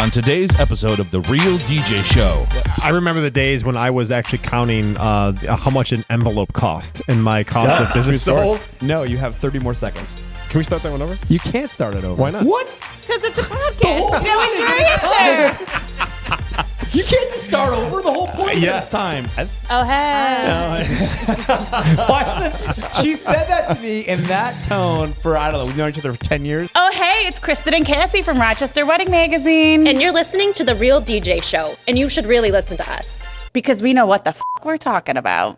on today's episode of The Real DJ Show. I remember the days when I was actually counting how much an envelope cost and my cost of business sold. No, you have 30 more seconds. Can we start that one over? You can't start it over. Why not? What? Because it's a podcast. No one's your answer. You can't just start over. The whole point Yes. of this time. Oh, hey. Why is it? She said that to me in that tone for, I don't know, we've known each other for 10 years. Oh, hey, it's Kristen and Cassie from Rochester Wedding Magazine. And you're listening to The Real DJ Show, and you should really listen to us. Because we know what the we're talking about.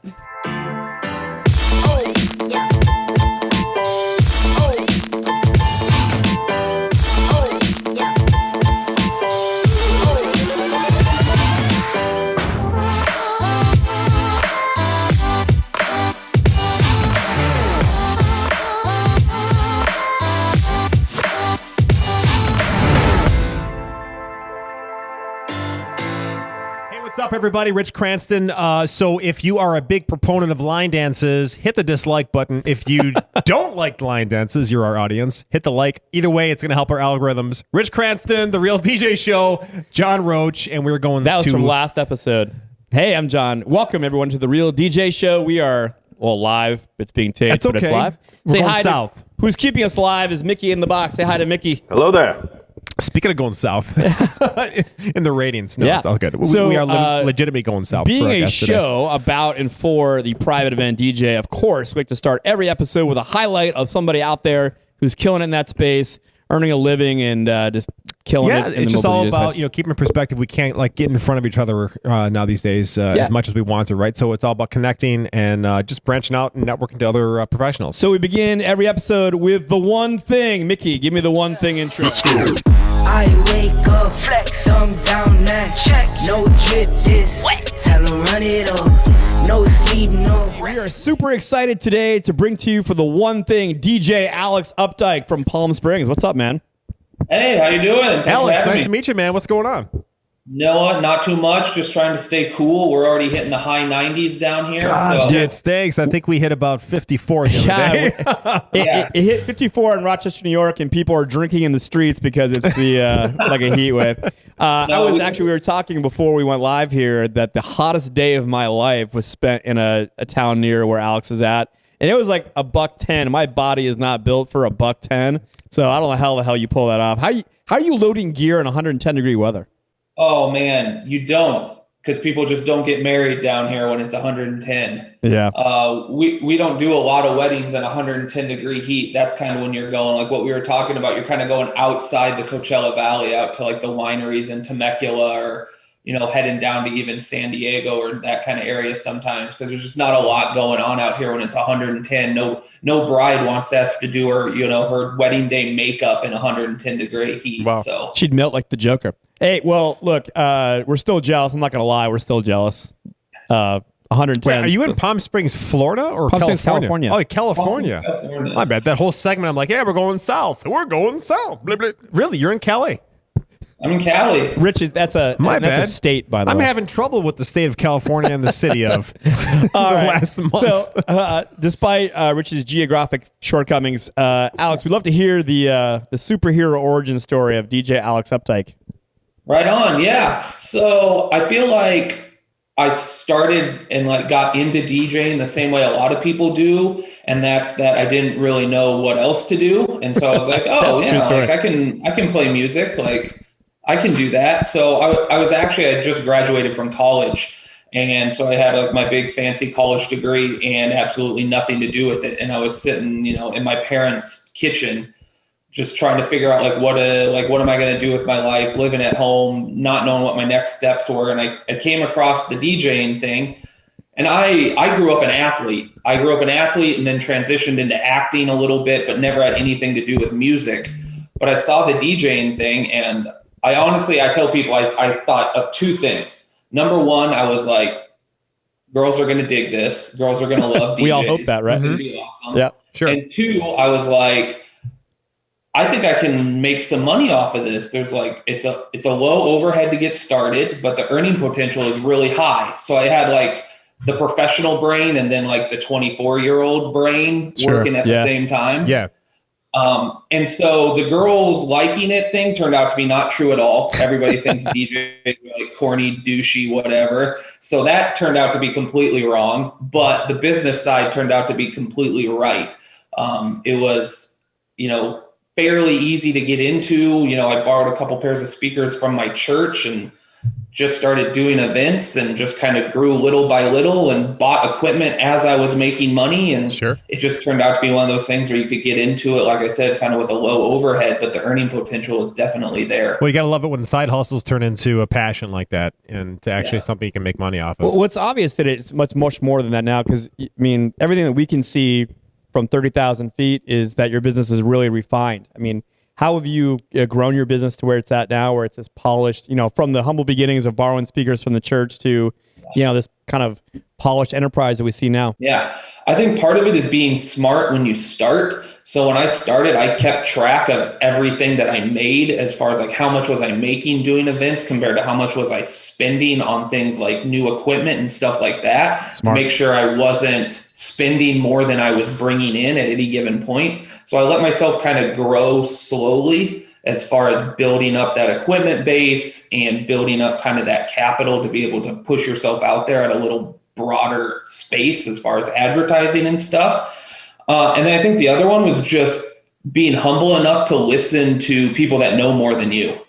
What's up, everybody? Rich Cranston. So if you are a big proponent of line dances, hit the dislike button. If you don't like line dances, you're our audience, hit the like. Either way, it's going to help our algorithms. Rich Cranston, The Real DJ Show, John Roach, and we were going That was from last episode. Hey, I'm John. Welcome, everyone, to The Real DJ Show. We are, live. It's being taped, That's okay. but it's live. We're Say going hi south. Who's keeping us live is Mickey in the box. Say hi to Mickey. Hello there. Speaking of going south in the ratings, no, Yeah. it's all good. So, we are legitimately going south. Being for our a guest show about and for the Private Event DJ, of course, we like to start every episode with a highlight of somebody out there who's killing it in that space, earning a living, and just killing Yeah, it in it's the just mobile all DJ about space. keeping in perspective. We can't get in front of each other now these days as much as we want to, right? So it's all about connecting and just branching out and networking to other professionals. So we begin every episode with the one thing. Mickey, give me the one thing intro. I wake up, flex, thumb down that check, no drip this, tell them run it up, no sleep, no We are super excited today to bring to you for the one thing DJ Alex Updike from Palm Springs. What's up, man? Hey, how you doing? Thanks Alex, for having nice me. to meet you, man. What's going on? Noah, not too much. Just trying to stay cool. We're already hitting the high 90s down here. so. Dude, thanks. I think we hit about 54 the other day. It hit 54 in Rochester, New York, and people are drinking in the streets because it's the like a heat wave. We were talking before we went live here that the hottest day of my life was spent in a town near where Alex is at, and it was like $110. My body is not built for $110, so I don't know how the hell you pull that off. How are you loading gear in 110 degree weather? Oh, man, you don't, because people just don't get married down here when it's 110. Yeah. We don't do a lot of weddings in 110 degree heat. That's kind of when you're going, like what we were talking about, you're kind of going outside the Coachella Valley out to like the wineries in Temecula or, heading down to even San Diego or that kind of area sometimes, because there's just not a lot going on out here when it's 110. No bride wants to have to do her, her wedding day makeup in 110 degree heat. Wow. So She'd melt like the Joker. Hey, well, look, we're still jealous. I'm not going to lie. We're still jealous. 110. Wait, are you in Palm Springs, Florida, or Palm Springs, California? California. Oh, California. My bad. That whole segment, I'm like, yeah, we're going south. We're going south. Blah, blah. Really? You're in Cali? I'm in Cali. Rich, that's a state, by the way. I'm having trouble with the state of California and the city of last month. So, despite Rich's geographic shortcomings, Alex, we'd love to hear the superhero origin story of DJ Alex Updike. Right on, yeah. So I feel like I started and got into DJing the same way a lot of people do, and that's that I didn't really know what else to do, and so I was like, oh yeah, I can play music, I can do that. So I just graduated from college, and so I had my big fancy college degree and absolutely nothing to do with it, and I was sitting in my parents' kitchen, just trying to figure out what am I going to do with my life, living at home, not knowing what my next steps were. And I came across the DJing thing, and I grew up an athlete. And then transitioned into acting a little bit, but never had anything to do with music. But I saw the DJing thing, and I tell people I thought of two things. Number one, I was like, girls are going to dig this. Girls are going to love DJs. We all hope that, right? It's going to be awesome. Yeah, sure. And two, I was like, I think I can make some money off of this. There's it's a low overhead to get started, but the earning potential is really high. So I had the professional brain and then the 24-year-old brain working at the same time. Yeah. And so the girls liking it thing turned out to be not true at all. Everybody thinks DJs are like corny, douchey, whatever. So that turned out to be completely wrong. But the business side turned out to be completely right. It was, fairly easy to get into. I borrowed a couple pairs of speakers from my church and just started doing events and just kind of grew little by little and bought equipment as I was making money. And It just turned out to be one of those things where you could get into it, like I said, kind of with a low overhead, but the earning potential is definitely there. Well, you got to love it when side hustles turn into a passion like that and to actually something you can make money off of. Well, it's obvious that it's much more than that now, because, everything that we can see from 30,000 feet is that your business is really refined. How have you grown your business to where it's at now, where it's as polished, from the humble beginnings of borrowing speakers from the church to, this kind of polished enterprise that we see now? Yeah, I think part of it is being smart when you start. So when I started, I kept track of everything that I made as far as like how much was I making doing events compared to how much was I spending on things like new equipment and stuff like that. Smart. To make sure I wasn't spending more than I was bringing in at any given point. So I let myself kind of grow slowly as far as building up that equipment base and building up kind of that capital to be able to push yourself out there at a little broader space as far as advertising and stuff. And then I think the other one was just being humble enough to listen to people that know more than you.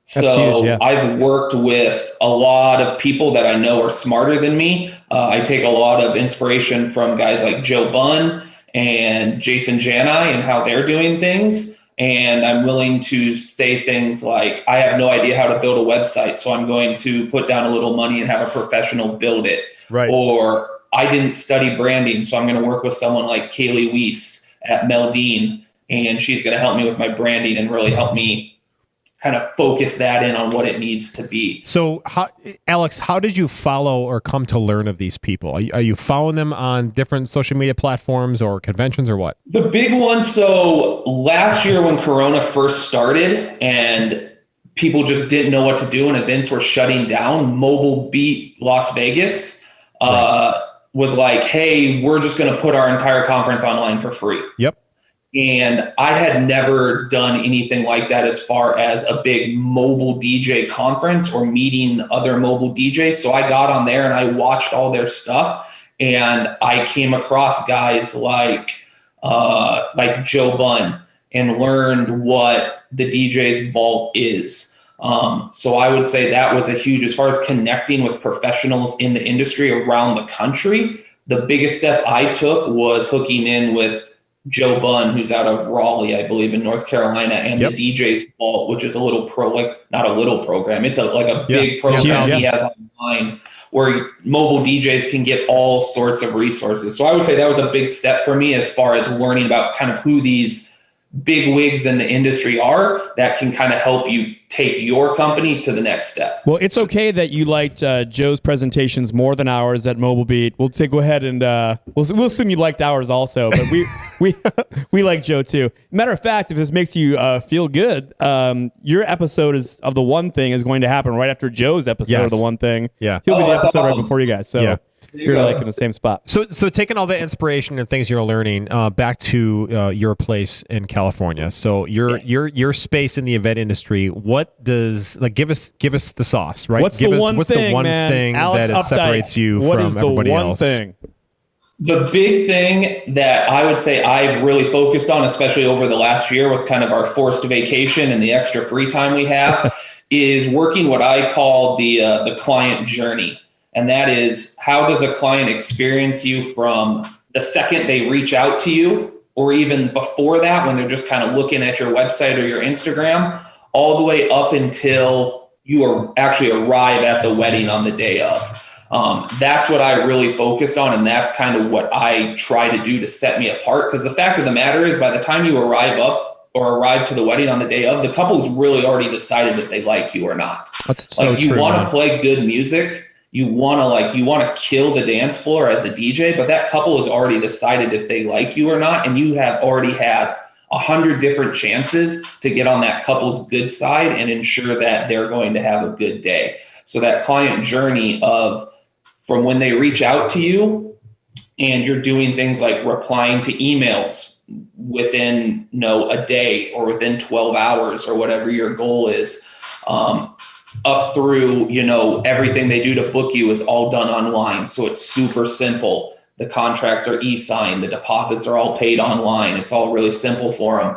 So huge, yeah. I've worked with a lot of people that I know are smarter than me. I take a lot of inspiration from guys like Joe Bunn and Jason Janai and how they're doing things. And I'm willing to say things like, I have no idea how to build a website, so I'm going to put down a little money and have a professional build it. Right. Or I didn't study branding, so I'm going to work with someone like Kaylee Weiss at Meldine, and she's going to help me with my branding and really help me kind of focus that in on what it needs to be. So, Alex, how did you follow or come to learn of these people? Are you following them on different social media platforms or conventions or what? The big one, so last year when Corona first started and people just didn't know what to do and events were shutting down, Mobile Beat Las Vegas was like, hey, we're just going to put our entire conference online for free. Yep. And I had never done anything like that as far as a big mobile DJ conference or meeting other mobile DJs. So I got on there and I watched all their stuff, and I came across guys like Joe Bunn and learned what the DJ's vault is. So I would say that was a huge, as far as connecting with professionals in the industry around the country. The biggest step I took was hooking in with Joe Bunn, who's out of Raleigh, I believe, in North Carolina, and the DJ's Vault, which is a little not a little program. It's a big program he has online where mobile DJs can get all sorts of resources. So I would say that was a big step for me as far as learning about kind of who these big wigs in the industry are that can kind of help you take your company to the next step. Well, it's okay that you liked Joe's presentations more than ours at Mobile Beat. We'll go ahead and we'll assume you liked ours also, but we like Joe too. Matter of fact, if this makes you feel good, your episode of The One Thing is going to happen right after Joe's episode of The One Thing. Yeah. He'll be the episode awesome. right before you guys. So you're like in the same spot. So taking all the inspiration and things you're learning back to your place in California. So your space in the event industry. What does give us the sauce, right? What's the one thing Alex that separates you from everybody else? Thing? The big thing that I would say I've really focused on, especially over the last year with kind of our forced vacation and the extra free time we have, is working what I call the client journey. And that is, how does a client experience you from the second they reach out to you, or even before that when they're just kind of looking at your website or your Instagram, all the way up until you actually arrive at the wedding on the day of. That's what I really focused on, and that's kind of what I try to do to set me apart. Because the fact of the matter is, by the time you arrive to the wedding on the day of, the couple's really already decided if they like you or not. That's so you want to play good music. You want to kill the dance floor as a DJ, but that couple has already decided if they like you or not. And you have already had 100 different chances to get on that couple's good side and ensure that they're going to have a good day. So that client journey of from when they reach out to you and you're doing things like replying to emails, within, a day or within 12 hours or whatever your goal is. Up through, everything they do to book you is all done online. So it's super simple. The contracts are e-signed. The deposits are all paid online. It's all really simple for them.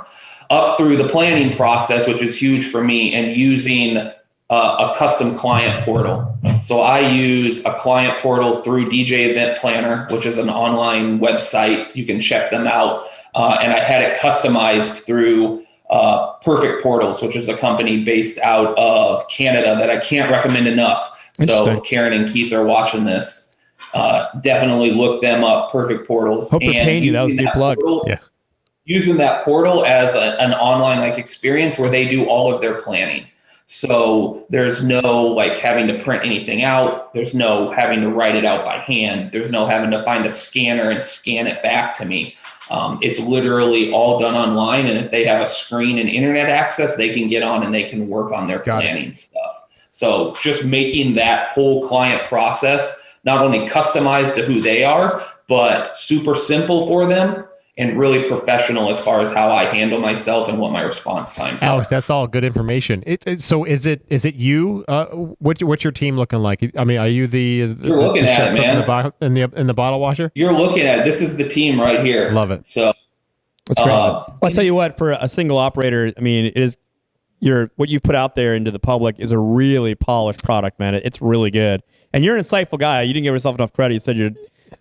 Up through the planning process, which is huge for me, and using a custom client portal. So I use a client portal through DJ Event Planner, which is an online website. You can check them out. And I had it customized through Perfect Portals, which is a company based out of Canada that I can't recommend enough. So if Karen and Keith are watching this, definitely look them up, Perfect Portals. Hope they're paying you. That was a good plug. Yeah. Using that portal as an online experience where they do all of their planning. So there's no having to print anything out. There's no having to write it out by hand. There's no having to find a scanner and scan it back to me. It's literally all done online. And if they have a screen and internet access, they can get on and they can work on their planning stuff. So just making that whole client process not only customized to who they are, but super simple for them and really professional as far as how I handle myself and what my response times Alex, are. that's all good information. So is it you? What's your team looking like? I mean, are you You're looking at it, man. In the bottle washer? You're looking at it. This is the team right here. Love it. So That's great. Well, I'll tell you what, for a single operator, I mean, it is what you've put out there into the public is a really polished product, man. It's really good. And you're an insightful guy. You didn't give yourself enough credit. You said you're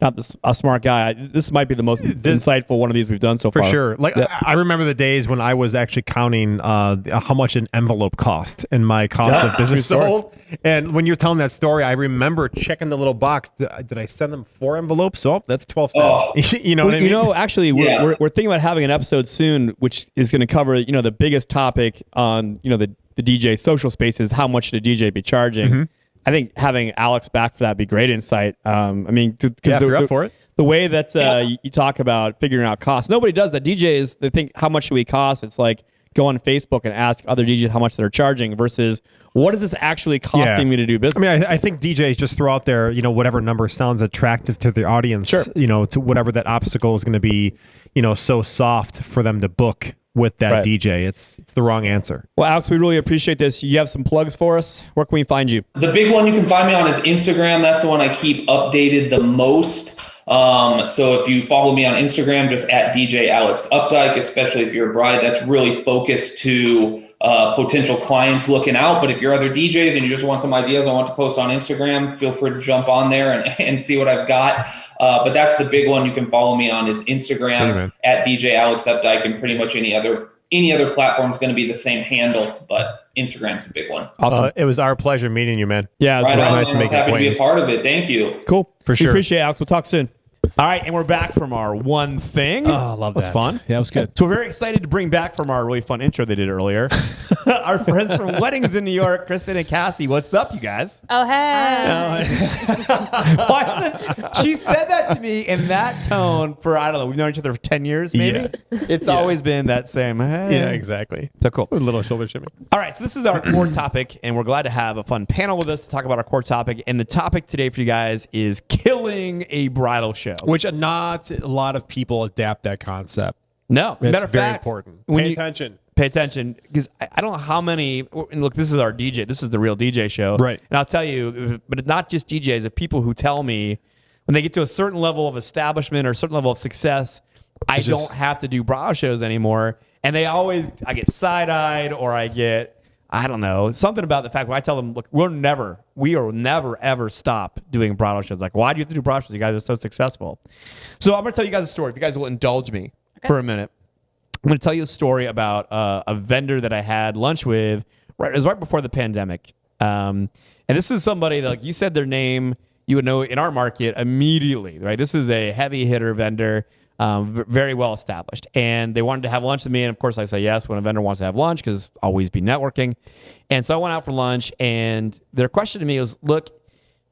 not a smart guy. This might be the most insightful one of these we've done so far. For sure. I remember the days when I was actually counting how much an envelope cost and my cost of business sold. And when you're telling that story, I remember checking the little box. Did I send them 4 envelops? Oh, that's 12 cents. Oh. You know what I mean? Actually, we're thinking about having an episode soon, which is going to cover, the biggest topic on, the DJ social spaces, how much should a DJ be charging? Mm-hmm. I think having Alex back for that would be great insight. If you're up for it. The way that you talk about figuring out costs, nobody does that. DJs, they think, how much should we cost? It's like go on Facebook and ask other DJs how much they're charging versus what is this actually costing me to do business? I mean, I think DJs just throw out there, whatever number sounds attractive to the audience, sure. To whatever that obstacle is going to be, so soft for them to book with that DJ. It's the wrong answer. Well, Alex, we really appreciate this. You have some plugs for us. Where can we find you? The big one you can find me on is Instagram. That's the one I keep updated the most. So if you follow me on Instagram, just at DJ Alex Updike, especially if you're a bride, that's really focused to potential clients looking out. But if you're other DJs and you just want some ideas I want to post on Instagram, feel free to jump on there and see what I've got. But that's the big one you can follow me on is Instagram at DJ Alex Updike, and pretty much any other platform is going to be the same handle, but Instagram's the big one. Awesome. It was our pleasure meeting you, man. Yeah, it was really nice to make happy to be a part of it. Thank you. Cool. For sure. We appreciate it, Alex. We'll talk soon. All right, and we're back from our one thing. Oh, I love that. That was fun. Yeah, it was good. So we're very excited to bring back from our really fun intro they did earlier, our friends from Weddings in New York, Kristen and Cassie. What's up, you guys? Oh, hey. She said that to me in that tone for, I don't know, we've known each other for 10 years, maybe? Yeah. It's always been that same. Hey. Yeah, exactly. So cool. A little shoulder shimmy. All right, so this is our core topic, and we're glad to have a fun panel with us to talk about our core topic. And the topic today for you guys is killing a bridal show. Which not a lot of people adapt that concept. No, it's matter of very fact, important. Pay attention, because I don't know how many. And look, this is our DJ. This is the Real DJ Show, right? And I'll tell you, but not just DJs, of people who tell me when they get to a certain level of establishment or a certain level of success, I don't have to do bridal shows anymore. And I get side-eyed, or I get, I don't know, something about the fact when I tell them, look, we will never, ever stop doing bridal shows. Like, why do you have to do bridal shows? You guys are so successful. So I'm going to tell you guys a story. If you guys will indulge me for a minute. I'm going to tell you a story about a vendor that I had lunch with. It was right before the pandemic. And this is somebody that, like, you said their name, you would know in our market immediately, right? This is a heavy hitter vendor, very well established. And they wanted to have lunch with me. And of course I say yes when a vendor wants to have lunch, because always be networking. And so I went out for lunch, and their question to me was, look,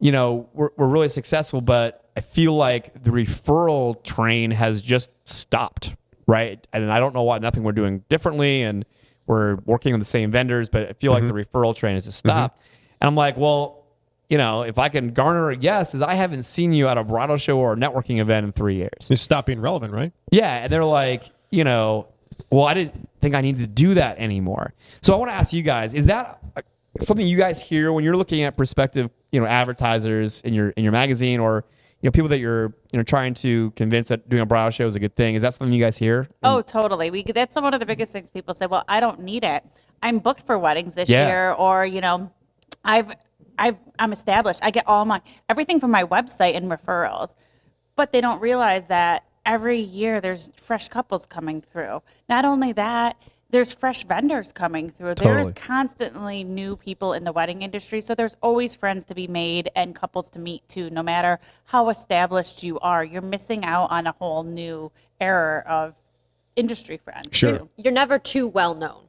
we're really successful, but I feel like the referral train has just stopped, right? And I don't know why, nothing we're doing differently, and we're working with the same vendors, but I feel like the referral train has just stopped. And I'm like, well, if I can garner a guess, is I haven't seen you at a bridal show or a networking event in 3 years. Just stop being relevant, right? Yeah, and they're like, well, I didn't think I needed to do that anymore. So I want to ask you guys, is that something you guys hear when you're looking at prospective, advertisers in your magazine, or people that you're trying to convince that doing a bridal show is a good thing? Is that something you guys hear? Oh, totally. That's one of the biggest things people say. Well, I don't need it. I'm booked for weddings this year, or I'm established. I get everything from my website and referrals, but they don't realize that every year there's fresh couples coming through. Not only that, there's fresh vendors coming through. Totally. There's constantly new people in the wedding industry. So there's always friends to be made and couples to meet too, no matter how established you are. You're missing out on a whole new era of industry friends. Sure. Too. You're never too well known.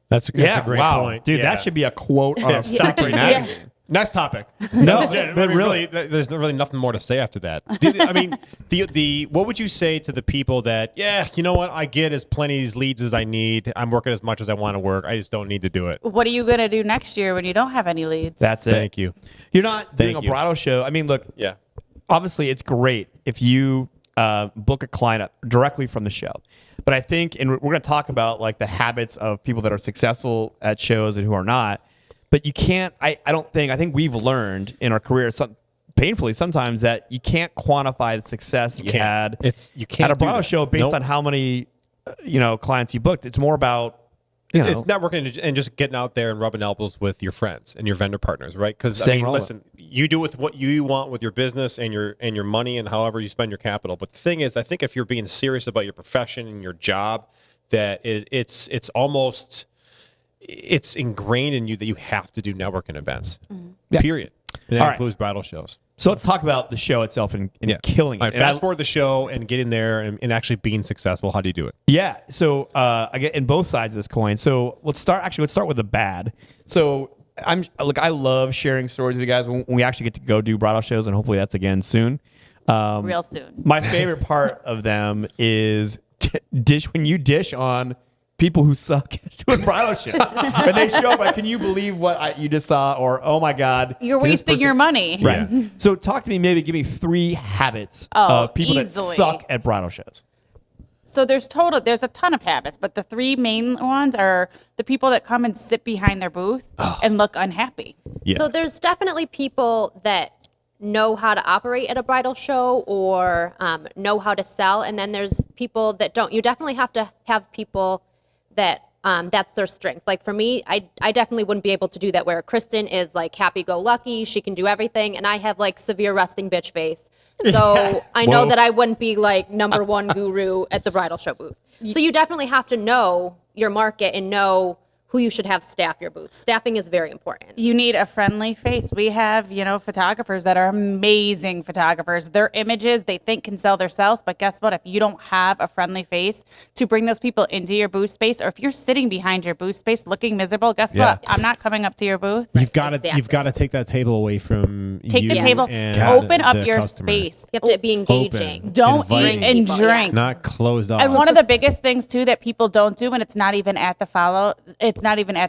That's a great point. Dude, Yeah. that should be a quote on a Stockton magazine. Next topic. No, but really, there's really nothing more to say after that. I mean, what would you say to the people that, you know what, I get as plenty of leads as I need. I'm working as much as I want to work. I just don't need to do it. What are you going to do next year when you don't have any leads? That's it. Thank you. You're not doing Thank a you. bridal show. I mean, look, Yeah. obviously it's great if you book a client directly from the show. But I think, and we're going to talk about like the habits of people that are successful at shows and who are not. But you can't, I think we've learned in our career, painfully sometimes, that you can't quantify the success that you had You can't at a do bridal that. show based Nope. on how many, clients you booked. It's more about, It's networking and just getting out there and rubbing elbows with your friends and your vendor partners, right? Because Staying relevant. listen, you do with what you want with your business and your money and however you spend your capital. But the thing is, I think if you're being serious about your profession and your job, that it's almost ingrained in you that you have to do networking events. Yeah. Period. And that All right. includes bridal shows. So let's talk about the show itself and killing it. All right, fast forward the show and getting there and actually being successful. How do you do it? Yeah. So I get in both sides of this coin. So let's start with the bad. So I love sharing stories with you guys when we actually get to go do bridal shows, and hopefully that's again soon. Real soon. My favorite part of them is when you dish on people who suck at doing bridal shows. When they show up, like, can you believe what you just saw? Or, oh my God. You're this wasting your person- money. Right. So talk to me, give me 3 habits of people that easily. suck at bridal shows. So there's a ton of habits, but the 3 main ones are the people that come and sit behind their booth and look unhappy. Yeah. So there's definitely people that know how to operate at a bridal show or know how to sell, and then there's people that don't. You definitely have to have people that that's their strength. Like for me, I definitely wouldn't be able to do that, where Kristen is like happy-go-lucky, she can do everything, and I have like severe resting bitch face. So I know that I wouldn't be like number one guru at the bridal show booth. So you definitely have to know your market and know who you should have staff your booth. Staffing is very important. You need a friendly face. We have, photographers that are amazing photographers. Their images, they think can sell themselves, but guess what? If you don't have a friendly face to bring those people into your booth space, or if you're sitting behind your booth space looking miserable, guess what? I'm not coming up to your booth. You've got to Exactly. take that table away from Take you the table, and open up the your customer. space. You have to be engaging. Don't Inviting. eat and People, yeah. drink. Not closed off. And one of the biggest things too that people don't do, and it's not even at the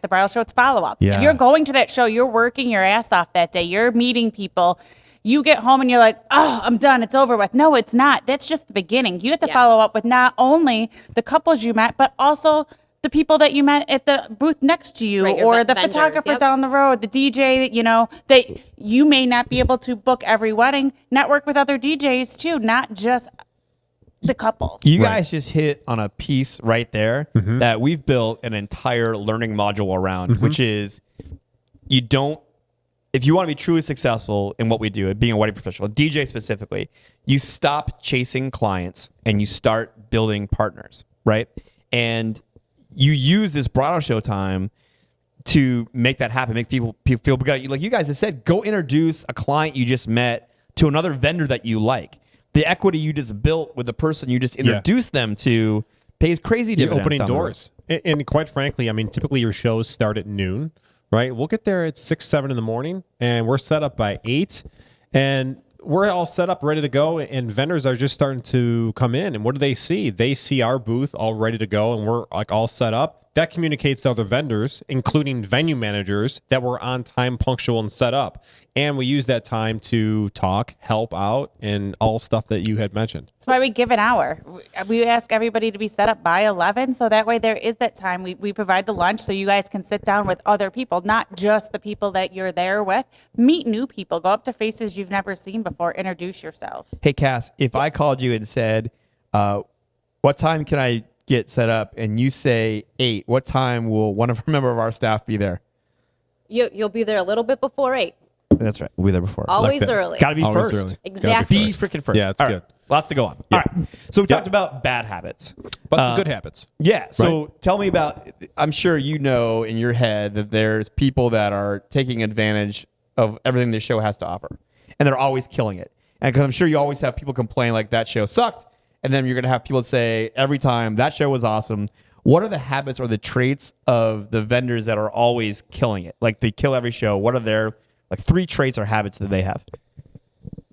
bridal show, it's follow up. Yeah. You're going to that show, you're working your ass off that day, you're meeting people. You get home and you're like, oh, I'm done, it's over with. No, it's not. That's just the beginning. You have to follow up with not only the couples you met, but also the people that you met at the booth next to you, Right, your or the vendors, photographer yep. down the road, the DJ, that you may not be able to book every wedding. Network with other DJs too, not just the couples. You guys just hit on a piece right there that we've built an entire learning module around, which is if you want to be truly successful in what we do, at being a wedding professional, DJ specifically, you stop chasing clients and you start building partners, right? And you use this bridal show time to make that happen, make people feel good. Like you guys have said, go introduce a client you just met to another vendor that you like. The equity you just built with the person you just introduced them to pays crazy You're dividends. opening down the road. doors. And quite frankly, I mean, typically your shows start at noon, right? We'll get there at 6, 7 in the morning, and we're set up by 8, and we're all set up, ready to go, and vendors are just starting to come in. And what do they see? They see our booth all ready to go, and we're like all set up. that communicates to other vendors, including venue managers, that we're on time, punctual, and set up. And we use that time to talk, help out, and all stuff that you had mentioned. That's why we give an hour. We ask everybody to be set up by 11, so that way there is that time. We provide the lunch so you guys can sit down with other people, not just the people that you're there with. Meet new people. Go up to faces you've never seen before. Introduce yourself. Hey, Cass, if I called you and said, what time can I get set up, and you say 8, what time will one member of our staff be there? You'll be there a little bit before 8. That's right. We'll be there before. Always that. early. Got to be Always first. early. Exactly. Be freaking first. Yeah, it's All good. right. Lots to go on. All right. So we talked about bad habits. But some good habits. Yeah. So tell me about, I'm sure you know in your head that there's people that are taking advantage of everything this show has to offer. And they're always killing it. And because I'm sure you always have people complain like that show sucked. And then you're going to have people say every time that show was awesome. What are the habits or the traits of the vendors that are always killing it? Like they kill every show. What are their 3 traits or habits that they have?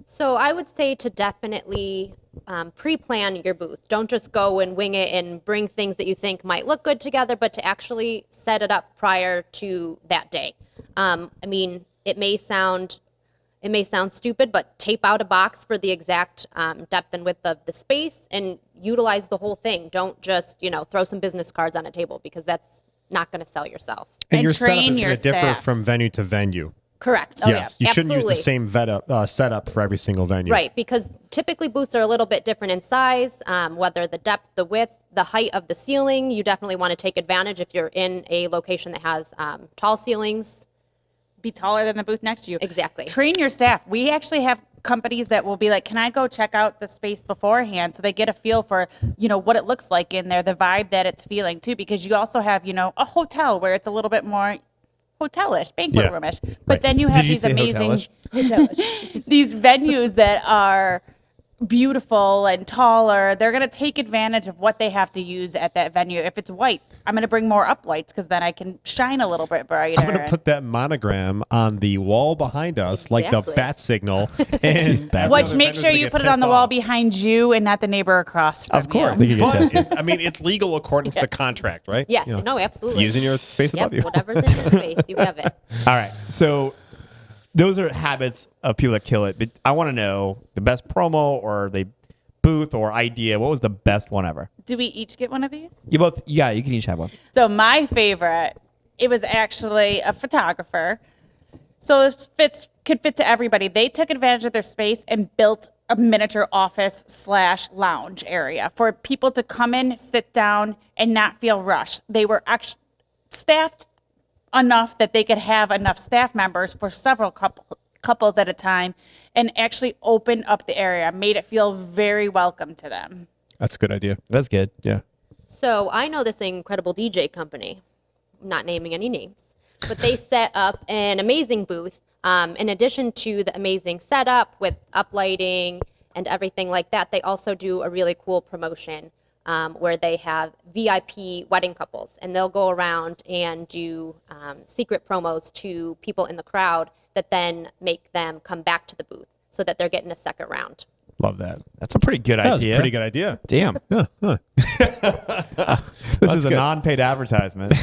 So I would say to definitely pre-plan your booth. Don't just go and wing it and bring things that you think might look good together, but to actually set it up prior to that day. I mean, it may sound stupid, but tape out a box for the exact depth and width of the space and utilize the whole thing. Don't just, throw some business cards on a table, because that's not going to sell yourself. And your train setup is your going to differ staff. from venue to venue. Correct. Yes. You shouldn't use absolutely. the same setup for every single venue. Right, because typically booths are a little bit different in size, whether the depth, the width, the height of the ceiling. You definitely want to take advantage if you're in a location that has tall ceilings. Be taller than the booth next to you. Exactly. Train your staff. We actually have companies that will be like, can I go check out the space beforehand, so they get a feel for, what it looks like in there, the vibe that it's feeling too, because you also have, a hotel where it's a little bit more hotelish, banquet roomish. But then you have these amazing these venues that are beautiful and taller. They're going to take advantage of what they have to use at that venue. If it's white, I'm going to bring more up lights, because then I can shine a little bit brighter. I'm going to put that monogram on the wall behind us, like the Exactly. bat signal. And Which, make sure you put it on the wall behind you and not the neighbor across from Of course. you. But it's legal according to the contract, right? Yes, no, absolutely. Using your space above you. Yep, whatever's in your space, you have it. All right. So those are habits of people that kill it. But I want to know the best promo or the booth or idea. What was the best one ever? Do we each get one of these? You both, yeah, you can each have one. So my favorite, it was actually a photographer. So it could fit to everybody. They took advantage of their space and built a miniature office / lounge area for people to come in, sit down, and not feel rushed. They were actually staffed enough that they could have enough staff members for several couples at a time, and actually opened up the area, made it feel very welcome to them. That's a good idea. That's good. Yeah. So I know this incredible DJ company, not naming any names, but they set up an amazing booth. In addition to the amazing setup with uplighting and everything like that, they also do a really cool promotion where they have VIP wedding couples, and they'll go around and do secret promos to people in the crowd that then make them come back to the booth so that they're getting a second round. Love that. That's a pretty good That was a idea. pretty good idea. Damn. Yeah. Huh. This is a good. non-paid advertisement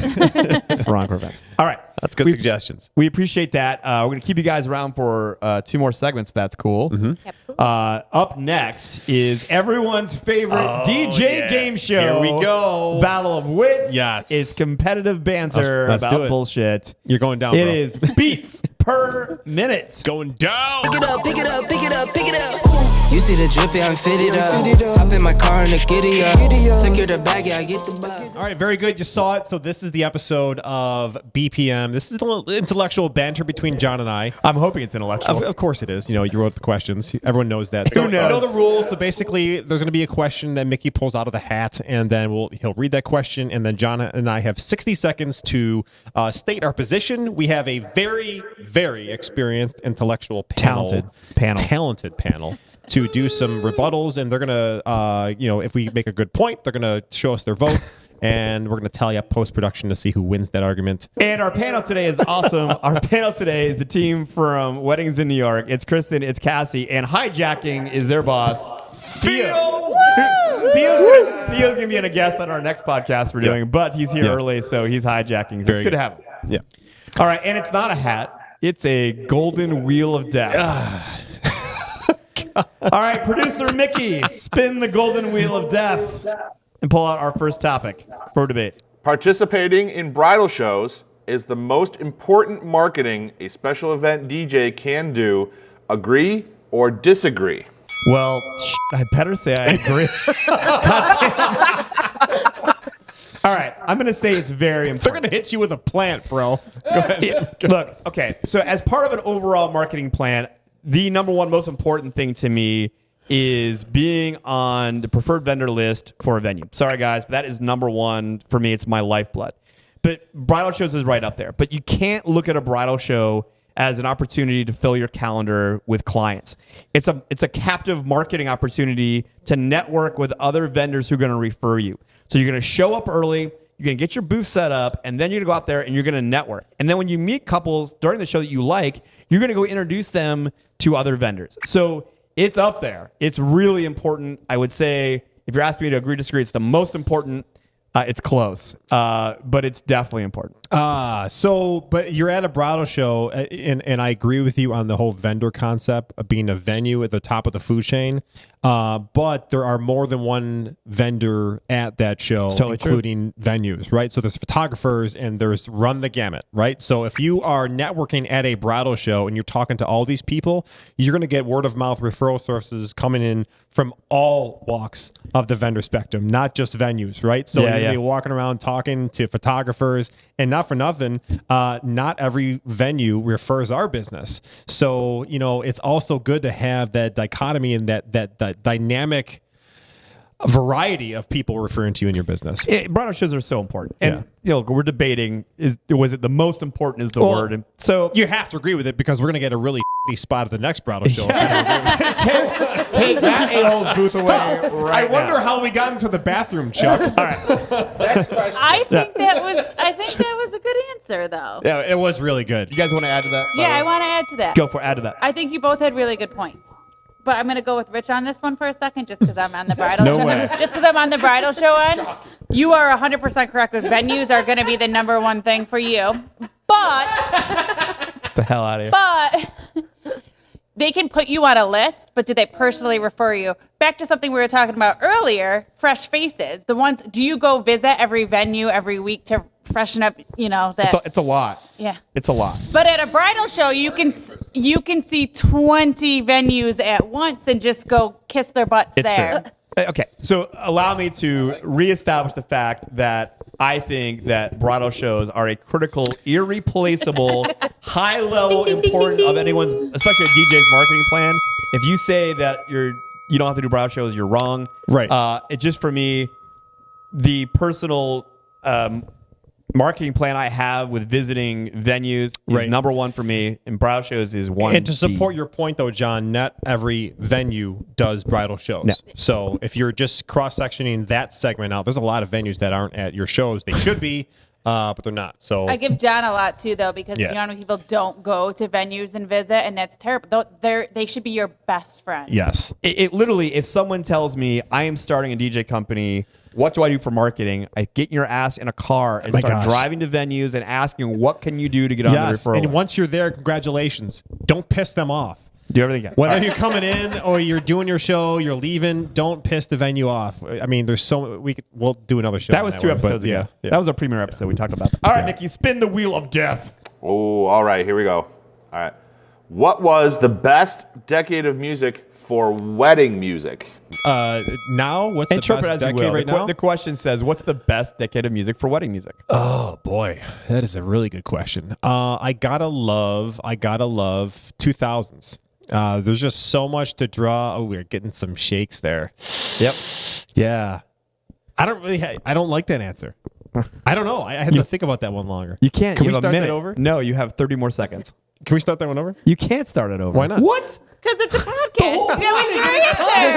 for Encore Events. All right. That's good suggestions. We appreciate that. We're going to keep you guys around for 2 more segments. If that's cool. Absolutely. Up next is everyone's favorite DJ game show. Here we go. Battle of Wits. Yes. It's competitive banter Let's do about it. bullshit. You're going down, It bro. is beats per minute. Going down. Pick it up, pick it up, pick it up, pick it up. You see the drippy, I'm fitted up. Hop in my car and the giddy up. Secure the bag, yeah, I get the box. All right, very good. You saw it. So this is the episode of BPM. This is a little intellectual banter between John and I. I'm hoping it's intellectual. Of course it is. You wrote the questions. Everyone knows that. So Who knows? You know the rules. So basically, there's going to be a question that Mickey pulls out of the hat, and then he'll read that question, and then John and I have 60 seconds to state our position. We have a very, very experienced intellectual panel. Talented panel to do some rebuttals, and they're going to, if we make a good point, they're going to show us their vote. And we're going to tally up post-production to see who wins that argument. And our panel today is awesome. Our panel today is the team from Weddings in New York. It's Kristen, it's Cassie, and hijacking is their boss, Theo. Theo's gonna be a guest on our next podcast we're doing, but he's here early, so he's hijacking. It's good to have him. Yeah. All right, and it's not a hat. It's a golden wheel of death. All right, producer Mickey, spin the golden wheel of death and pull out our first topic for debate. Participating in bridal shows is the most important marketing a special event DJ can do. Agree or disagree? Well, I better say I agree. All right, I'm going to say it's very important. They're going to hit you with a plant, bro. Go ahead. Look, okay, so as part of an overall marketing plan, the number one most important thing to me is being on the preferred vendor list for a venue. Sorry, guys, but that is number one for me. It's my lifeblood. But bridal shows is right up there. But you can't look at a bridal show as an opportunity to fill your calendar with clients. It's a captive marketing opportunity to network with other vendors who are going to refer you. So you're going to show up early, you're going to get your booth set up, and then you're going to go out there and you're going to network. And then when you meet couples during the show that you like, you're going to go introduce them to other vendors. So it's up there. It's really important. I would say, if you're asking me to agree or disagree, it's the most important. It's close, but it's definitely important. But you're at a bridal show, and I agree with you on the whole vendor concept of being a venue at the top of the food chain. But there are more than one vendor at that show, totally including venues, right? So there's photographers and there's run the gamut, right? So if you are networking at a bridal show and you're talking to all these people, you're going to get word of mouth referral sources coming in from all walks of the vendor spectrum, not just venues, right? So you're walking around talking to photographers, and not for nothing, not every venue refers our business. So, it's also good to have that dichotomy and that dynamic variety of people referring to you in your business. Bridal shows are so important. And we're debating, was it the most important is the word. And so you have to agree with it, because we're going to get a really spot at the next bridal show. Take that a-hole's booth away I wonder how we got into the bathroom, Chuck. All right. Next question. I think that was a good answer, though. Yeah, it was really good. You guys want to add to that? Yeah, I want to add to that. Go for it. Add to that. I think you both had really good points. But I'm going to go with Rich on this one for a second, just because I'm on the bridal show. No way. Just because I'm on the bridal show end. You are 100% correct with venues are going to be the number one thing for you. But Get the hell out of here. But they can put you on a list, but do they personally refer you? Back to something we were talking about earlier, fresh faces. The ones, do you go visit every venue every week to freshen up, that? It's a lot. Yeah. It's a lot. But at a bridal show, you can see 20 venues at once and just go kiss their butts there. True. Okay, so allow me to reestablish the fact that I think that bridal shows are a critical, irreplaceable, high-level important of anyone's, especially a DJ's marketing plan. If you say that you don't have to do bridal shows, you're wrong. Right. It just, for me, the personal marketing plan I have with visiting venues is number one for me, and bridal shows is one. And to support your point, though, John, not every venue does bridal shows. No. So if you're just cross-sectioning that segment out, there's a lot of venues that aren't at your shows. They should be, but they're not. So I give John a lot, too, though, because you know how many people don't go to venues and visit, and that's terrible. They should be your best friend. Yes. It literally, if someone tells me I am starting a DJ company, what do I do for marketing? I get your ass in a car and start driving to venues and asking, what can you do to get on the referral and list? once you're there, congratulations. Don't piss them off. Do everything you can. Whether you're coming in or you're doing your show, you're leaving, don't piss the venue off. I mean, there's we'll do another show. That was 2 episodes ago. Yeah. That was a premiere episode we talked about. All right, Nikki, spin the wheel of death. Oh, all right, here we go. All right. What was the best decade of music for wedding music? Now, what's Interpret the as best you decade will. right now? The question says, what's the best decade of music for wedding music? Oh boy, that is a really good question. I gotta love 2000s. There's just so much to draw. Oh, we're getting some shakes there. Yep. Yeah. I don't like that answer. I don't know. I had to think about that one longer. You can't. Can you we have start a minute. that over? No, you have 30 more seconds. Can we start that one over? You can't start it over. Why not? What? Because it's a podcast. That was your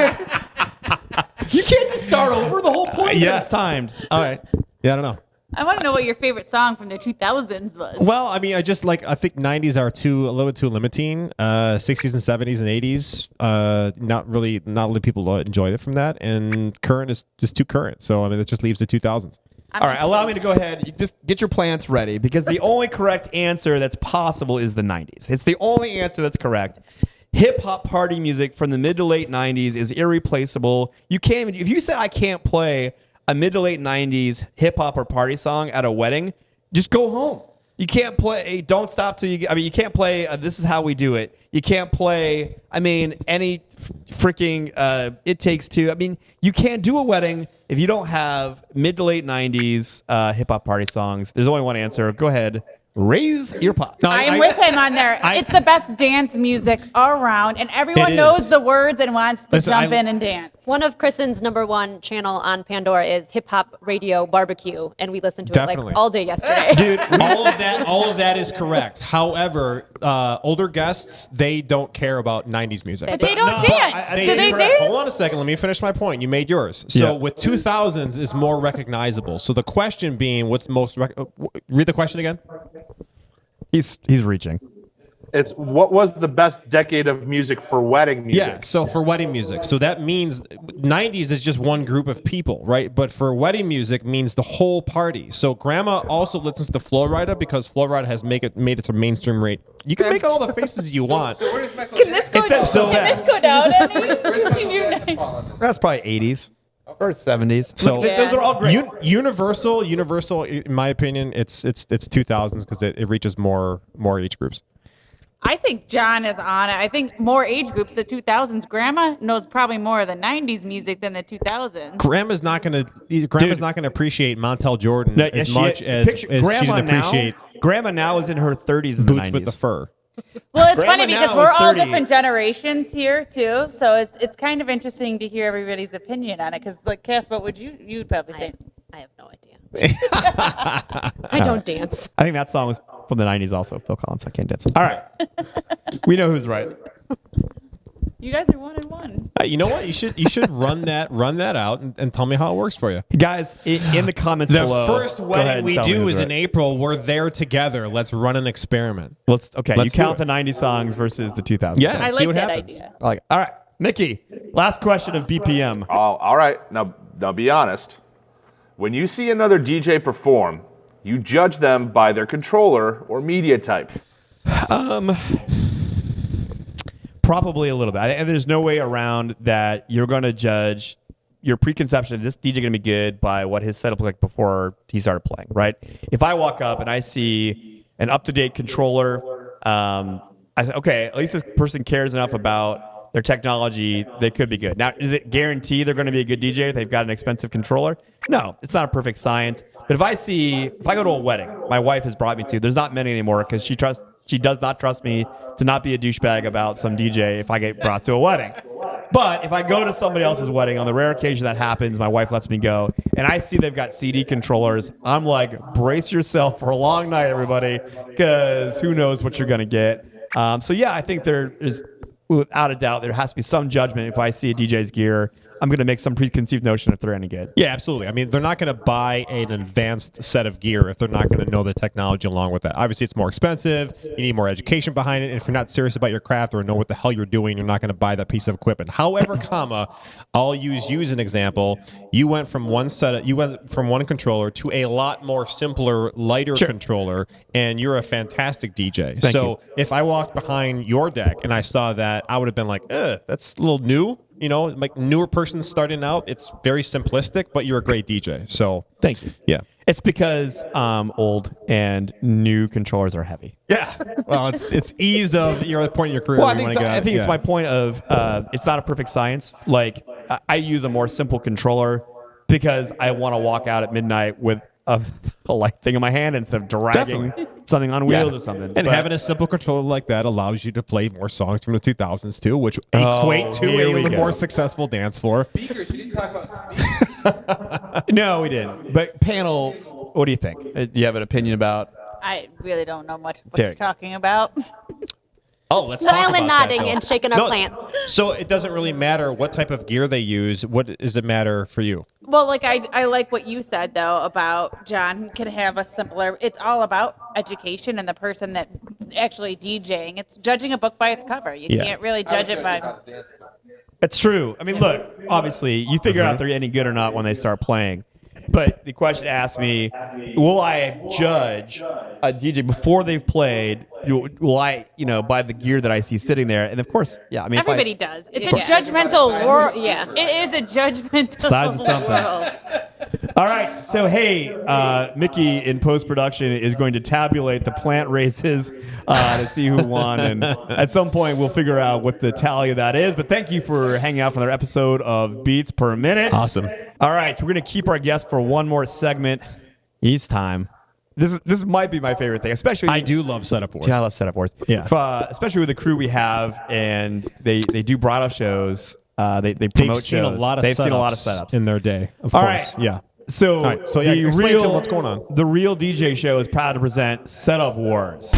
answer. You can't just start over. The whole point is yeah. it's timed. All right. Yeah, I don't know. I want to know what your favorite song from the 2000s was. Well, I mean, I think 90s are a little bit too limiting. 60s and 70s and 80s, not really people enjoy it from that. And current is just too current. So, I mean, it just leaves the 2000s. All right, allow me to go ahead. You just get your plants ready because the only correct answer that's possible is the 90s. It's the only answer that's correct. Hip-hop party music from the mid to late 90s is irreplaceable. You can't even, if you said I can't play a mid to late 90s hip-hop or party song at a wedding, just go home. You can't play Don't Stop Till You... I mean, you can't play This Is How We Do It. You can't play, I mean, any freaking It Takes Two. I mean, you can't do a wedding if you don't have mid to late 90s hip-hop party songs. There's only one answer. Go ahead. Raise your pot. No, I'm with him on there. It's the best dance music around, and everyone It knows is. the words and wants to Listen, jump in and dance. One of Kristen's #1 channel on Pandora is Hip Hop Radio Barbecue, and we listened to it Definitely. like all day yesterday. Dude, all of that is correct. However, older guests, they don't care about 90s music. But they don't dance. Do they dance? Hold on a second. Let me finish my point. You made yours. So with 2000s is more recognizable. So the question being, what's most... read the question again. He's reaching. It's what was the best decade of music for wedding music? Yeah, so for wedding music. So that means 90s is just one group of people, right? But for wedding music means the whole party. So grandma also listens to Flo Rida because Flo Rida has made it to mainstream rate. You can make all the faces you want. Can this go down any? That's probably 80s or 70s. So Look, those are all great. Universal, in my opinion, it's 2000s because it reaches more age groups. I think John is on it. I think more age groups, the 2000s. Grandma knows probably more of the 90s music than the 2000s. Grandma's not gonna appreciate Montel Jordan as much as she doesn't appreciate. Grandma now is in her 30s in the Boots 90s. with the fur. Well, it's Grandma funny because now we're is all 30. different generations here too, so it's kind of interesting to hear everybody's opinion on it. Because, like, Cass, what would you'd probably say? I have no idea. I don't dance. I think that song was from the 90s also. Phil Collins, I Can't Dance. All right. We know who's right. You guys are 1-1. You know what? You should run that out and tell me how it works for you. Guys, in the comments The below. first go ahead wedding and we tell me do who's is in right. April. We're there together. Let's run an experiment. Okay, Let's you count do the 90s songs versus the 2000s. Yeah, songs. I see like what that happens. idea. I like it. All right, Mickey, last question of BPM. Oh, all right. Now be honest. When you see another DJ perform, you judge them by their controller or media type. Probably a little bit. And there's no way around that you're going to judge your preconception of this DJ going to be good by what his setup looked like before he started playing, right? If I walk up and I see an up-to-date controller, I say, okay, at least this person cares enough about their technology, they could be good. Now, is it guaranteed they're going to be a good DJ if they've got an expensive controller? No, it's not a perfect science. But if I go to a wedding, my wife has brought me to, there's not many anymore because she does not trust me to not be a douchebag about some DJ if I get brought to a wedding. But if I go to somebody else's wedding, on the rare occasion that happens, my wife lets me go, and I see they've got CD controllers, I'm like, brace yourself for a long night, everybody, because who knows what you're going to get. So yeah, I think there is, without a doubt, there has to be some judgment if I see a DJ's gear. I'm going to make some preconceived notion if they're any good. Yeah, absolutely. I mean, they're not going to buy an advanced set of gear if they're not going to know the technology along with that. Obviously, it's more expensive. You need more education behind it. And if you're not serious about your craft or know what the hell you're doing, you're not going to buy that piece of equipment. However, I'll use you as an example. You went from one controller to a lot more simpler, lighter controller, and you're a fantastic DJ. Thank you. If I walked behind your deck and I saw that, I would have been like, that's a little new. You know, like newer person starting out, it's very simplistic, but you're a great DJ. So Thank you. Yeah. It's because old and new controllers are heavy. Yeah. Well, it's ease of your point in your career. Well, I think it's my point of it's not a perfect science. Like I use a more simple controller because I want to walk out at midnight with a light thing in my hand instead of dragging something on wheels or something. And having a simple controller like that allows you to play more songs from the 2000s too, which equate to a more successful dance floor. Speakers. You didn't talk about speakers. No, we didn't. But panel, what do you think? Do you have an opinion about? I really don't know much what Derek. you're talking about. Oh, let's talk Smiling, about that, nodding, though. and shaking our No, plants. So it doesn't really matter what type of gear they use. What does it matter for you? Well, like I like what you said though about John can have a simpler. It's all about education and the person that's actually DJing. It's judging a book by its cover. You Yeah. can't really judge it by. It's true. I mean, look, obviously, you figure out if they're any good or not when they start playing. But the question asked me, will I judge a DJ before they've played? Will I, by the gear that I see sitting there? And of course, yeah. I mean, Everybody does. It's Yeah. a judgmental world. Yeah. It is a judgmental Size of something. world. All right. So, hey, Mickey in post-production is going to tabulate the plant races to see who won. And at some point, we'll figure out what the tally of that is. But thank you for hanging out for another episode of Beats Per Minute. Awesome. All right. So we're going to keep our guest for one more segment each time. This might be my favorite thing, especially. I do love setup wars. Yeah, I love setup wars. Yeah. Especially with the crew we have, and they do bridal shows. They promote They've shows. seen a lot of They've setups seen a lot of setups in their day. Of All course. right. Yeah. So, All right, so yeah, the explain to real, them what's going on. The Real DJ Show is proud to present Setup Wars.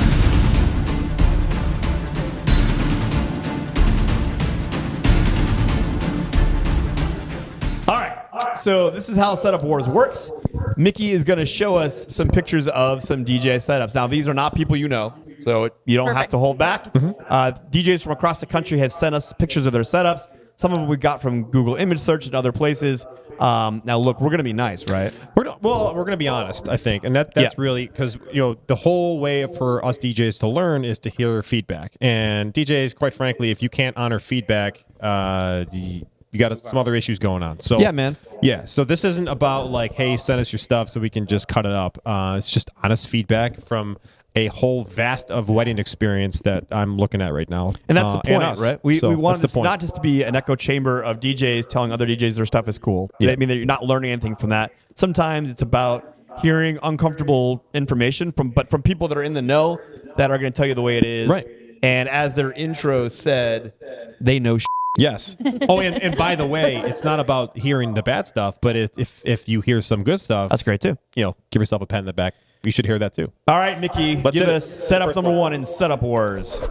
All right, so this is how Setup Wars works. Mickey is going to show us some pictures of some DJ setups. Now, these are not people you know, so you don't have to hold back. DJs from across the country have sent us pictures of their setups. Some of them we got from Google Image Search and other places. Now, look, we're going to be nice, right? We're going to be honest, I think, and that's really because the whole way for us DJs to learn is to hear feedback. And DJs, quite frankly, if you can't honor feedback, you got some other issues going on. So Yeah, man. Yeah. So this isn't about like, hey, send us your stuff so we can just cut it up. It's just honest feedback from a whole vast of wedding experience that I'm looking at right now. And that's the point, us. right? We So want that's this the point. not just to be an echo chamber of DJs telling other DJs their stuff is cool. Yeah. I mean, that you're not learning anything from that. Sometimes it's about hearing uncomfortable information from people that are in the know that are going to tell you the way it is. Right. And as their intro said, they know shit. Yes. Oh, and by the way, it's not about hearing the bad stuff, but if you hear some good stuff, That's great, too. give yourself a pat in the back. You should hear that too. All right, Mickey, Let's give hit it. us setup number one in Setup Wars.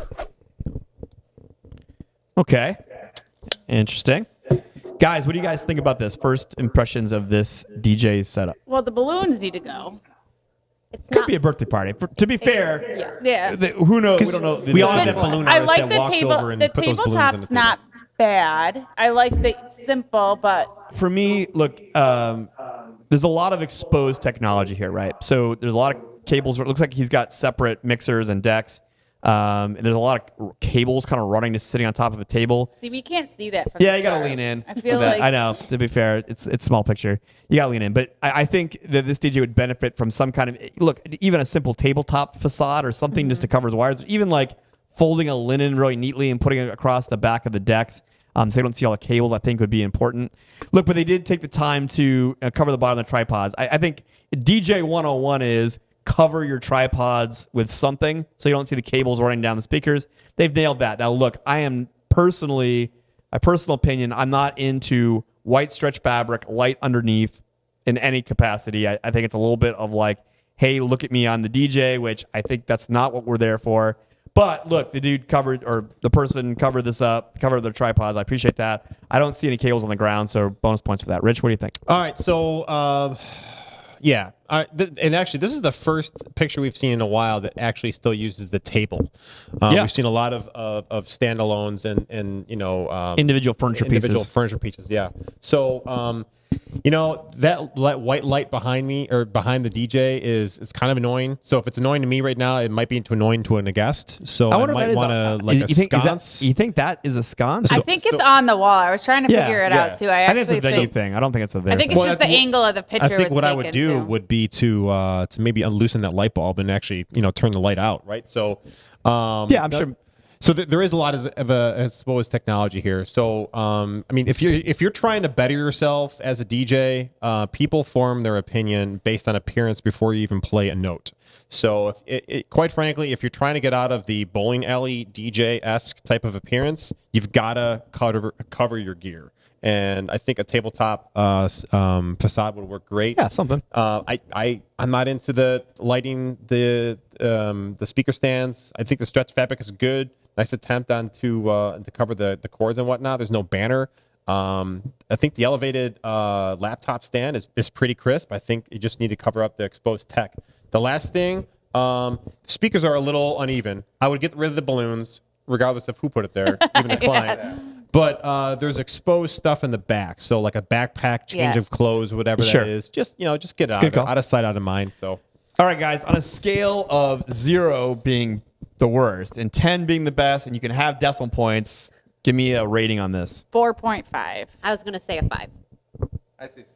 Okay. Interesting. Guys, what do you guys think about this? First impressions of this DJ setup. Well, the balloons need to go. It's Could not, be a birthday party. To be fair, Yeah. who knows? We don't know. We all have But that balloon I artist like that the walks table. over and The put those balloons on the tabletop's table. not bad. I like the simple, but For me, look, there's a lot of exposed technology here, right? So there's a lot of cables. It looks like he's got separate mixers and decks. And there's a lot of cables kind of running, just sitting on top of a table. see, we can't see that. From Yeah, the you got to start. lean in. I feel with that. like I know. To be fair, it's small picture. You got to lean in. But I think that this DJ would benefit from some kind of look, even a simple tabletop facade or something just to cover his wires. Even like folding a linen really neatly and putting it across the back of the decks. So you don't see all the cables, I think would be important. Look, but they did take the time to cover the bottom of the tripods. I think DJ 101 is cover your tripods with something so you don't see the cables running down the speakers. They've nailed that. Now, look, I am personally, my personal opinion, I'm not into white stretch fabric, light underneath in any capacity. I think it's a little bit of like, hey, look at me on the DJ, which I think that's not what we're there for. But look, the dude covered, or the person covered this up, covered their tripods. I appreciate that. I don't see any cables on the ground, so bonus points for that. Rich, what do you think? All right, so yeah, and actually, this is the first picture we've seen in a while that actually still uses the table. Yeah. We've seen a lot of standalones and Individual furniture pieces. furniture pieces. Yeah. So that white light behind me or behind the DJ is kind of annoying. So if it's annoying to me right now, it might be annoying to a guest. So I wonder if might that is want to like a you think, sconce. you think that is a sconce? I think it's on the wall. I was trying to Yeah, figure it yeah. out too. I think it's actually a venue think. thing. I don't think it's a there I think thing. it's just the angle of the picture. I think was what I would taken, do too. would be to maybe unloosen that light bulb and actually turn the light out, right? So Yeah, I'm sure. So there is a lot of I suppose technology here. So I mean, if you're trying to better yourself as a DJ, people form their opinion based on appearance before you even play a note. So quite frankly, if you're trying to get out of the bowling alley DJ-esque type of appearance, you've got to cover your gear. And I think a tabletop facade would work great. Yeah, something. I'm not into the lighting the speaker stands. I think the stretch fabric is good. Nice attempt on to cover the cords and whatnot. There's no banner. I think the elevated laptop stand is pretty crisp. I think you just need to cover up the exposed tech. The last thing, speakers are a little uneven. I would get rid of the balloons, regardless of who put it there, even the client. But there's exposed stuff in the back, so like a backpack, change of clothes, whatever that is. Just just get it out of sight, out of mind. So, all right, guys. On a scale of 0 being the worst and 10 being the best, and you can have decimal points, give me a rating on this. 4.5. I was going to say a 5. I say 6.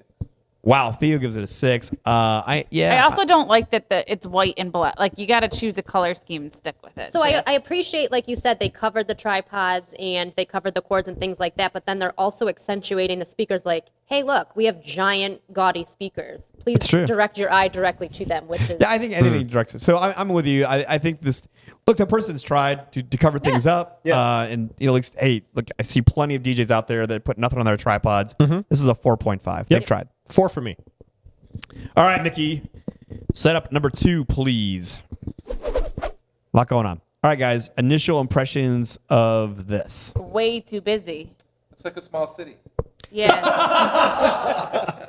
Wow, Theo gives it a 6. I also don't like that it's white and black. Like, you got to choose a color scheme and stick with it. So I appreciate, like you said, they covered the tripods and they covered the cords and things like that, but then they're also accentuating the speakers like, hey, look, we have giant, gaudy speakers. Please direct your eye directly to them, which is... Yeah, I think anything directs it. So I'm with you. I think this... Look, the person's tried to cover things up. And, hey, look, I see plenty of DJs out there that put nothing on their tripods. This is a 4.5. They've tried. 4 for me. All right, Nikki. Set up number 2, please. A lot going on. All right, guys. Initial impressions of this. Way too busy. Looks like a small city. Yeah.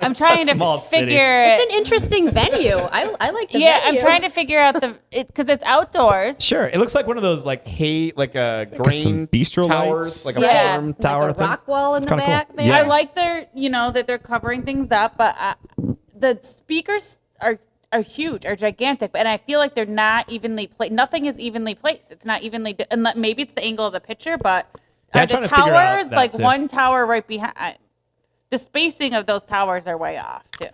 I'm trying to figure... It's an interesting venue. I like the venue. Yeah, I'm trying to figure out because it's outdoors. Sure. It looks like one of those grain bistro towers, lights. like a farm tower like a thing. rock wall in the back. Cool. Yeah. I like that they're covering things up, but the speakers are huge, are gigantic, and I feel like they're not evenly placed. Nothing is evenly placed. It's not evenly, and maybe it's the angle of the picture, but are the towers like one tower right behind? The spacing of those towers are way off too.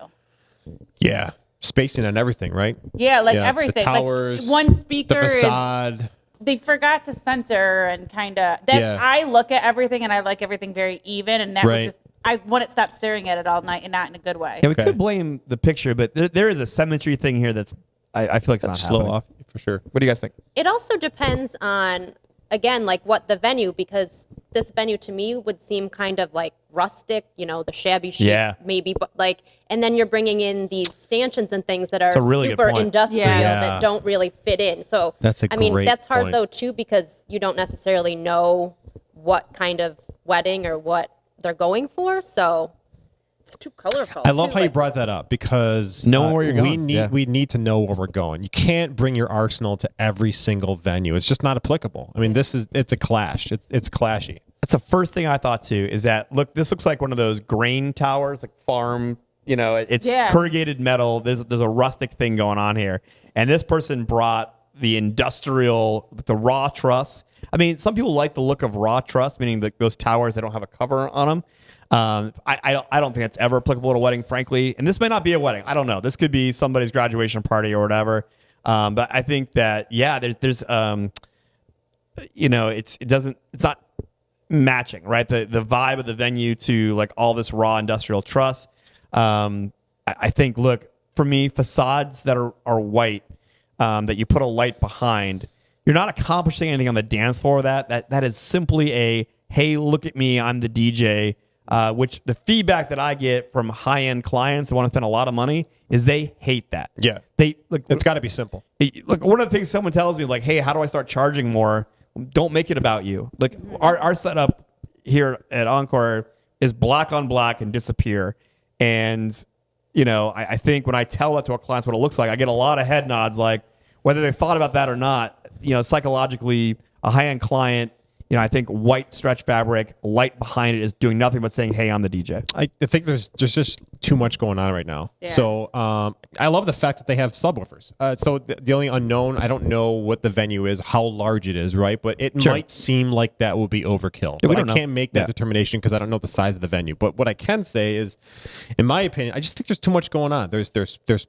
Yeah, spacing on everything, right? Yeah, everything. The towers, like one speaker the facade. They forgot to center and kind of. I look at everything and I like everything very even, and that would just. I wouldn't stop staring at it all night and not in a good way. Yeah, we could blame the picture, but there is a symmetry thing here that's I feel like it's not slow happening. off for sure. What do you guys think? It also depends on, again, like what the venue, because this venue to me would seem kind of like rustic, the shabby chic, maybe, but and then you're bringing in these stanchions and things that are really super industrial that don't really fit in. So that's that's hard though too, because you don't necessarily know what kind of wedding or what they're going for. So it's too colorful. I love how you brought that up because knowing where you're going. We need to know where we're going. You can't bring your arsenal to every single venue. It's just not applicable. I mean, it's a clash. It's clashy. That's the first thing I thought too. Is that this looks like one of those grain towers, like farm. It's corrugated metal. There's a rustic thing going on here, and this person brought the industrial, the raw truss. I mean, some people like the look of raw truss, meaning those towers that don't have a cover on them. I don't think that's ever applicable at a wedding, frankly. And this may not be a wedding. I don't know. This could be somebody's graduation party or whatever. But I think that there's it's not matching, right? The vibe of the venue to like all this raw industrial truss. I think, look, for me, facades that are white, that you put a light behind, you're not accomplishing anything on the dance floor with that. That is simply a, hey, look at me, I'm the DJ. Which the feedback that I get from high-end clients that want to spend a lot of money is they hate that. Yeah. It's got to be simple. Look, one of the things someone tells me, like, hey, how do I start charging more? Don't make it about you. Like, our setup here at Encore is black on black and disappear. And, I think when I tell that to our clients what it looks like, I get a lot of head nods, like, whether they thought about that or not, psychologically, a high-end client, I think white stretch fabric, light behind it is doing nothing but saying, hey, I'm the DJ. I think there's just too much going on right now. Yeah. So I love the fact that they have subwoofers. So the only unknown, I don't know what the venue is, how large it is, right? But it might seem like that will be overkill. Yeah, but I can't make that determination because I don't know the size of the venue. But what I can say is, in my opinion, I just think there's too much going on. There's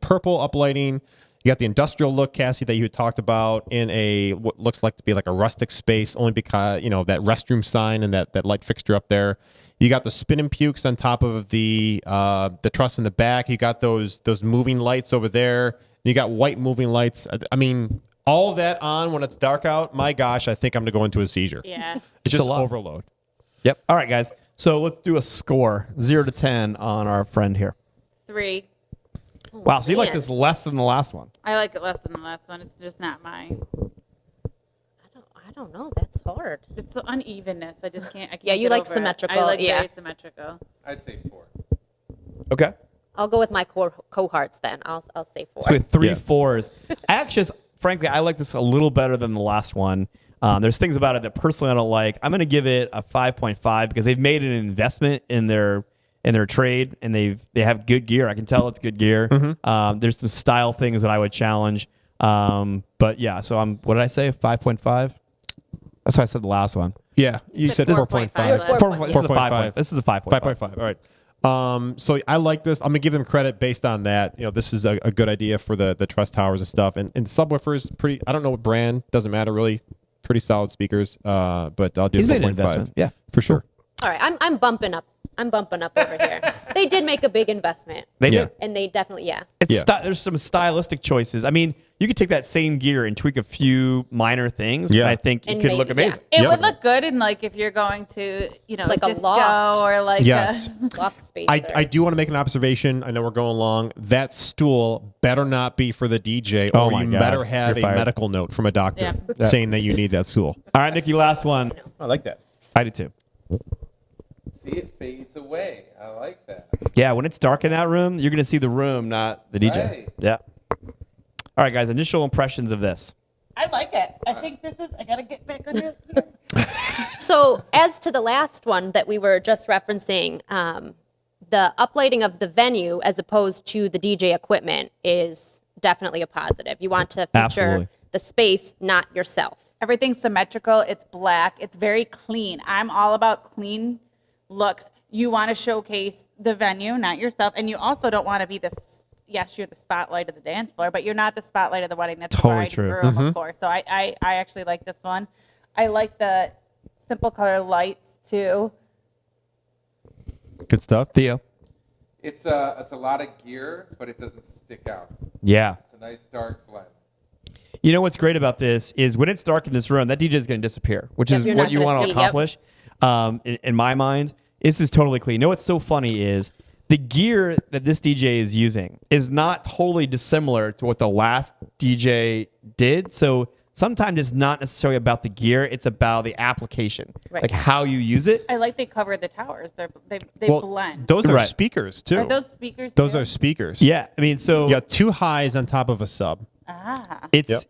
purple uplighting. You got the industrial look, Cassie, that you had talked about in what looks like to be like a rustic space, only because, that restroom sign and that light fixture up there. You got the spinning pukes on top of the truss in the back. You got those moving lights over there. You got white moving lights. I mean, all of that on when it's dark out, my gosh, I think I'm going to go into a seizure. Yeah. It's just overload. Yep. All right, guys. So let's do a score, 0 to 10 on our friend here. 3. Wow, so you like this less than the last one? I like it less than the last one. It's just not mine. I I don't know. That's hard. It's the unevenness. I just can't. I can't Yeah, you get like over it. symmetrical, I like yeah. very symmetrical. I'd say 4. Okay. I'll go with my cohorts then. I'll say 4. So we have 3 4s. Actually, frankly, I like this a little better than the last one. There's things about it that personally I don't like. I'm going to give it a 5.5 because they've made an investment in their trade and they have good gear. I can tell it's good gear. There's some style things that I would challenge. But yeah, so what did I say? 5.5? That's what I said the last one. Yeah, you said 4.5. 4.5. This is a 5. This is a 5.5. 5.5. All right. So I like this. I'm gonna give them credit based on that. This is a good idea for the truss towers and stuff. And subwoofers, pretty. I don't know what brand. Doesn't matter really. Pretty solid speakers. But I'll do 4.5. Yeah, for sure. All right, I'm bumping up. I'm bumping up over here. They did make a big investment. They did. And they definitely, There's some stylistic choices. I mean, you could take that same gear and tweak a few minor things. Yeah. And I think it could look amazing. It would look good in like if you're going to, Like a disco loft. or like Yes. Loft space. I do want to make an observation. I know we're going long. That stool better not be for the DJ, or my you God. better have You're a fired. medical note from a doctor Yeah. saying that you need that stool. All right, Nikki, last one. I like that. I did too. See, it fades away. I like that. Yeah, when it's dark in that room, you're going to see the room, not the DJ. Right. Yeah. All right, guys, initial impressions of this. I like it. I think this is. I gotta get back on it. So as to the last one that we were just referencing, the uplighting of the venue as opposed to the DJ equipment is definitely a positive. You want to feature Absolutely. the space, not yourself. Everything's symmetrical. It's black. It's very clean. I'm all about clean looks. You want to showcase the venue, not yourself, and you also don't want to be this. Yes, you're the spotlight of the dance floor, but you're not the spotlight of the wedding. That's Totally the bride true. and groom, of course. So I actually like this one. I like the simple color lights too. Good stuff. Theo. It's a lot of gear, but it doesn't stick out. Yeah. It's a nice dark blend. You know what's great about this is when it's dark in this room, that DJ is going to disappear, which is you're what not you gonna want to see, yep. accomplish. In my mind, this is totally clean. You know what's so funny is the gear that this DJ is using is not totally dissimilar to what the last DJ did. So sometimes it's not necessarily about the gear; it's about the application, Right. like how you use it. I like they cover the towers. They Well, blend. those are Right. speakers too. Are those speakers? Those too? are speakers. Yeah, I mean, so You got 2 highs on top of a sub. it's Yep.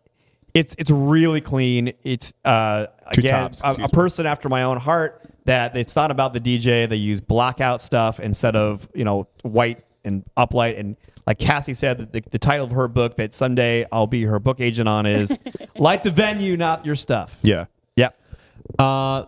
it's really clean. It's again tops, a excuse me. person after my own heart. That it's not about the DJ. They use blackout stuff instead of white and uplight. And like Cassie said, the title of her book that someday I'll be her book agent on is "Light the Venue, Not Your Stuff." Yeah. Yep. I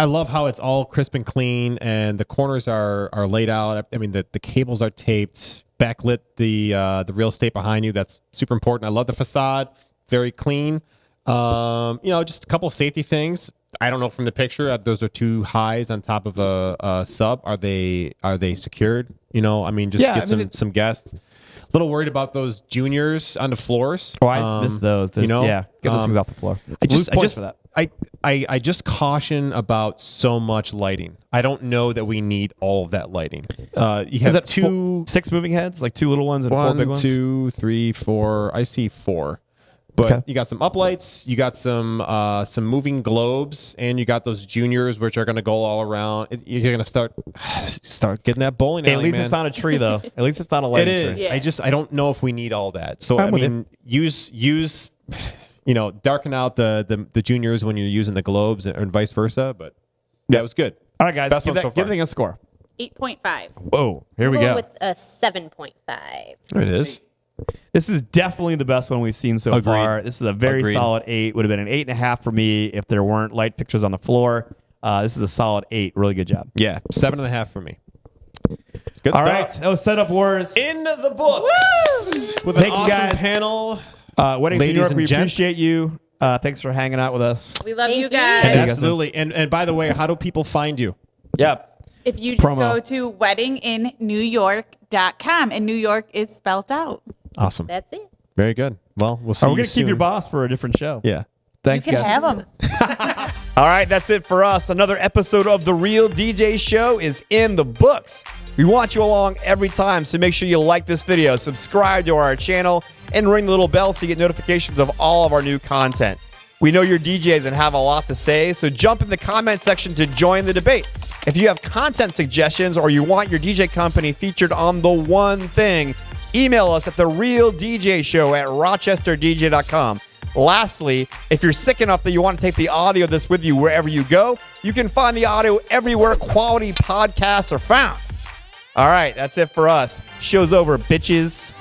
love how it's all crisp and clean, and the corners are laid out. I mean, the cables are taped, backlit the real estate behind you. That's super important. I love the facade, very clean. Just a couple of safety things. I don't know from the picture. Those are 2 highs on top of a sub. Are they secured? Get some guests. A little worried about those juniors on the floors. Oh, I just missed those. Get those things off the floor. Lose points for that. I just caution about so much lighting. I don't know that we need all of that lighting. You Is have that 6 moving heads, like 2 little ones and 4 big 1, ones? 2, 3, 4. I see 4. But Okay. you got some uplights, you got some moving globes, and you got those juniors, which are going to go all around. You're going to start getting that bowling alley, At least man. it's not a tree, though. At least it's not a lighting It is. tree. Yeah. I don't know if we need all that. So I'm with use darken out the juniors when you're using the globes and vice versa. But that was good. All right, guys, Best give one so give far. everything a score. 8.5. Whoa, here we We'll go. with a 7.5. There it is. This is definitely the best one we've seen so Agreed. far. This is a very Agreed. solid 8. Would have been an 8.5 for me if there weren't light fixtures on the floor. This is a solid 8. Really good job. Yeah, 7.5 for me. Good All stuff. right, that was Setup Wars. In the books with Thank an you, awesome guys. panel. Weddings in Ladies New York, and we gents. appreciate you. Thanks for hanging out with us. We love Thank you you. guys. See you guys Absolutely. And by the way, how do people find you? Yep. If you just promo. go to weddinginnewyork.com, and New York is spelt out. Awesome. That's it. Very good. Well, we'll see We're you going to keep soon. your boss for a different show. Yeah. Thanks, You can guys. have them. All right, that's it for us. Another episode of The Real DJ Show is in the books. We want you along every time, so make sure you like this video, subscribe to our channel, and ring the little bell so you get notifications of all of our new content. We know you're DJs and have a lot to say, so jump in the comment section to join the debate. If you have content suggestions or you want your DJ company featured on The One Thing, email us at TheRealDJShow at rochesterdj.com. Lastly, if you're sick enough that you want to take the audio of this with you wherever you go, you can find the audio everywhere quality podcasts are found. All right, that's it for us. Show's over, bitches.